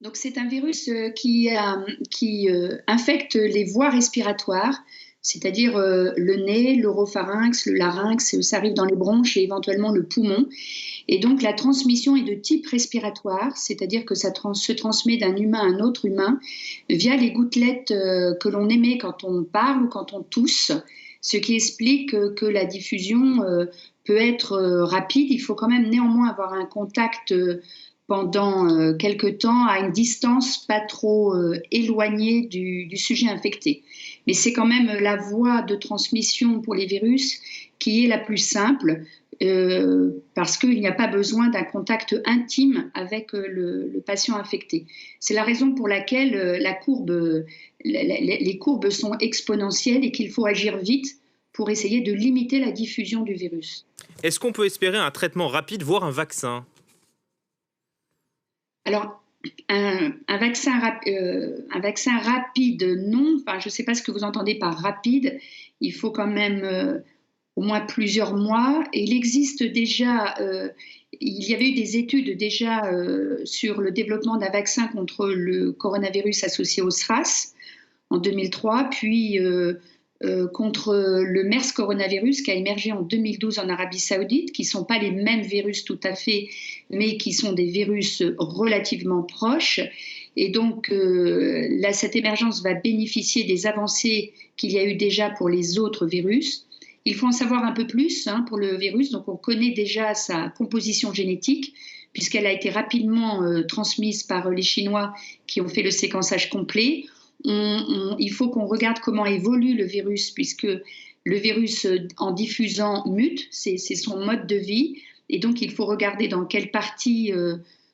Donc c'est un virus qui infecte les voies respiratoires, c'est-à-dire le nez, l'oropharynx, le larynx, ça arrive dans les bronches et éventuellement le poumon. Et donc la transmission est de type respiratoire, c'est-à-dire que se transmet d'un humain à un autre humain via les gouttelettes que l'on émet quand on parle ou quand on tousse, ce qui explique que la diffusion peut être rapide. Il faut quand même néanmoins avoir un contact pendant quelque temps à une distance pas trop éloignée du sujet infecté. Mais c'est quand même la voie de transmission pour les virus qui est la plus simple parce qu'il n'y a pas besoin d'un contact intime avec le patient infecté. C'est la raison pour laquelle les courbes sont exponentielles et qu'il faut agir vite pour essayer de limiter la diffusion du virus. Est-ce qu'on peut espérer un traitement rapide, voire un vaccin ? Alors, un vaccin rapide, non. Enfin, je ne sais pas ce que vous entendez par rapide. Il faut quand même au moins plusieurs mois. Et il existe déjà, il y avait eu des études déjà sur le développement d'un vaccin contre le coronavirus associé au SRAS en 2003, puis contre le MERS coronavirus qui a émergé en 2012 en Arabie Saoudite, qui ne sont pas les mêmes virus tout à fait, mais qui sont des virus relativement proches. Et donc, là, cette émergence va bénéficier des avancées qu'il y a eu déjà pour les autres virus. Il faut en savoir un peu plus pour le virus. Donc, on connaît déjà sa composition génétique, puisqu'elle a été rapidement transmise par les Chinois qui ont fait le séquençage complet. Il faut qu'on regarde comment évolue le virus, puisque le virus, en diffusant, mute, c'est son mode de vie. Et donc, il faut regarder dans quelle partie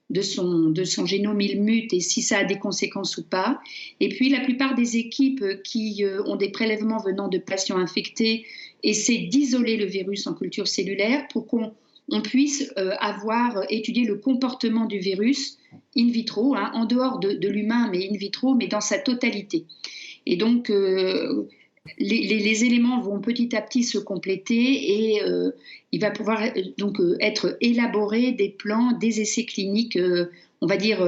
de son génome il mute et si ça a des conséquences ou pas. Et puis, la plupart des équipes qui ont des prélèvements venant de patients infectés essaient d'isoler le virus en culture cellulaire pour qu'on puisse avoir étudié le comportement du virus in vitro, en dehors de l'humain, mais in vitro, mais dans sa totalité. Et donc, les éléments vont petit à petit se compléter et il va pouvoir donc être élaboré des plans, des essais cliniques, on va dire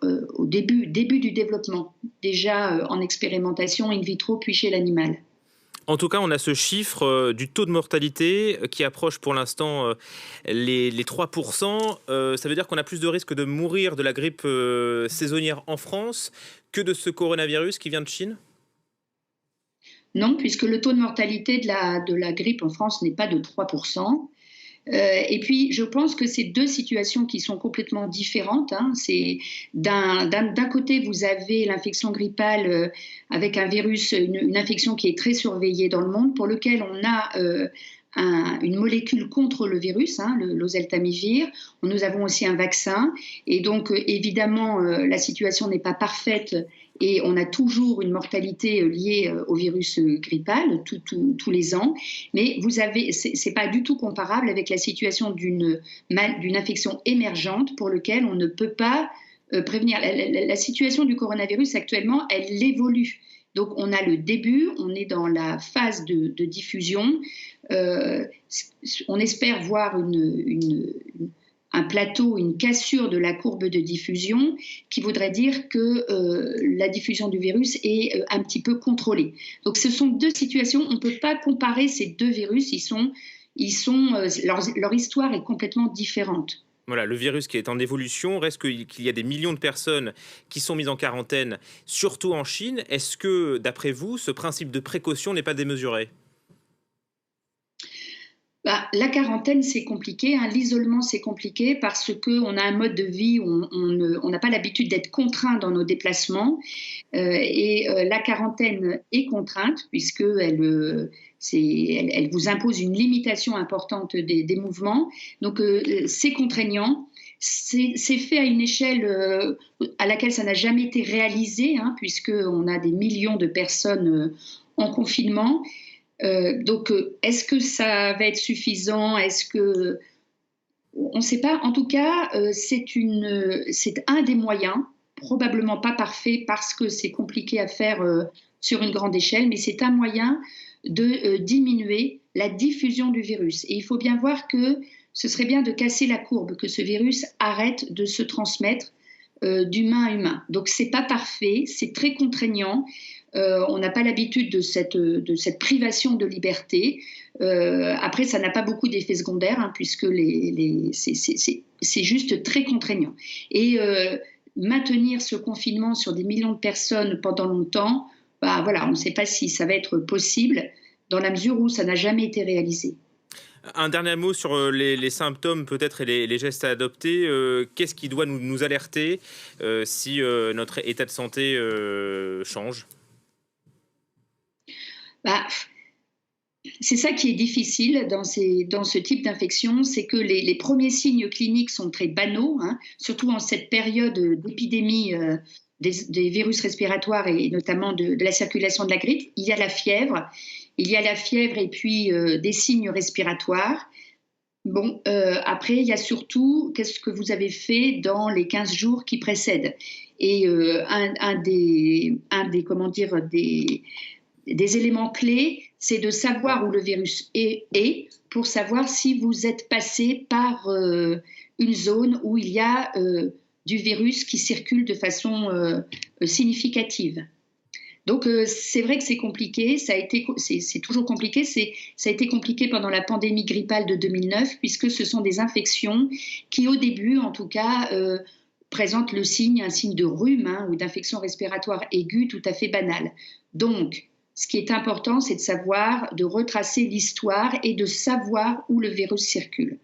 au début du développement, déjà en expérimentation in vitro puis chez l'animal. En tout cas, on a ce chiffre du taux de mortalité qui approche pour l'instant les 3%. Ça veut dire qu'on a plus de risques de mourir de la grippe saisonnière en France que de ce coronavirus qui vient de Chine ? Non, puisque le taux de mortalité de la grippe en France n'est pas de 3%. Et puis, je pense que c'est deux situations qui sont complètement différentes. C'est d'un côté, vous avez l'infection grippale avec un virus, une infection qui est très surveillée dans le monde, pour lequel on a une molécule contre le virus, l'oseltamivir. Nous avons aussi un vaccin. Et donc, évidemment, la situation n'est pas parfaite et on a toujours une mortalité liée au virus grippal tous les ans. Mais c'est pas du tout comparable avec la situation d'une infection émergente pour laquelle on ne peut pas prévenir. La situation du coronavirus actuellement, elle évolue. Donc on a le début, on est dans la phase de diffusion. On espère voir un plateau, une cassure de la courbe de diffusion qui voudrait dire que la diffusion du virus est un petit peu contrôlée. Donc ce sont deux situations, on ne peut pas comparer ces deux virus, leur histoire est complètement différente. Voilà, le virus qui est en évolution, reste qu'il y a des millions de personnes qui sont mises en quarantaine, surtout en Chine. Est-ce que, d'après vous, ce principe de précaution n'est pas démesuré ? La quarantaine, c'est compliqué. L'isolement, c'est compliqué parce qu'on a un mode de vie où on n'a pas l'habitude d'être contraint dans nos déplacements. La quarantaine est contrainte puisqu'elle vous impose une limitation importante des mouvements. Donc, c'est contraignant. C'est fait à une échelle à laquelle ça n'a jamais été réalisé, puisqu'on a des millions de personnes en confinement. Donc, est-ce que ça va être suffisant ? On ne sait pas. En tout cas, c'est un des moyens, probablement pas parfait parce que c'est compliqué à faire sur une grande échelle, mais c'est un moyen de diminuer la diffusion du virus. Et il faut bien voir que ce serait bien de casser la courbe, que ce virus arrête de se transmettre d'humain à humain. Donc c'est pas parfait, c'est très contraignant. On n'a pas l'habitude de cette privation de liberté. Après, ça n'a pas beaucoup d'effets secondaires, hein, puisque c'est juste très contraignant. Et maintenir ce confinement sur des millions de personnes pendant longtemps, bah, voilà, on ne sait pas si ça va être possible, dans la mesure où ça n'a jamais été réalisé. Un dernier mot sur les symptômes peut-être et les gestes à adopter. Qu'est-ce qui doit nous alerter si notre état de santé change? Bah, c'est ça qui est difficile dans ce type d'infection, c'est que les premiers signes cliniques sont très banaux, hein, surtout en cette période d'épidémie des virus respiratoires et notamment de la circulation de la grippe. Il y a la fièvre et puis des signes respiratoires. Bon, après, il y a surtout qu'est-ce que vous avez fait dans les 15 jours qui précèdent. Et comment dire, des éléments clés, c'est de savoir où le virus est pour savoir si vous êtes passé par une zone où il y a du virus qui circule de façon significative. Donc c'est vrai que c'est compliqué, c'est toujours compliqué, ça a été compliqué pendant la pandémie grippale de 2009 puisque ce sont des infections qui au début en tout cas présentent un signe de rhume, hein, ou d'infection respiratoire aiguë tout à fait banale. Donc ce qui est important, c'est de retracer l'histoire et de savoir où le virus circule.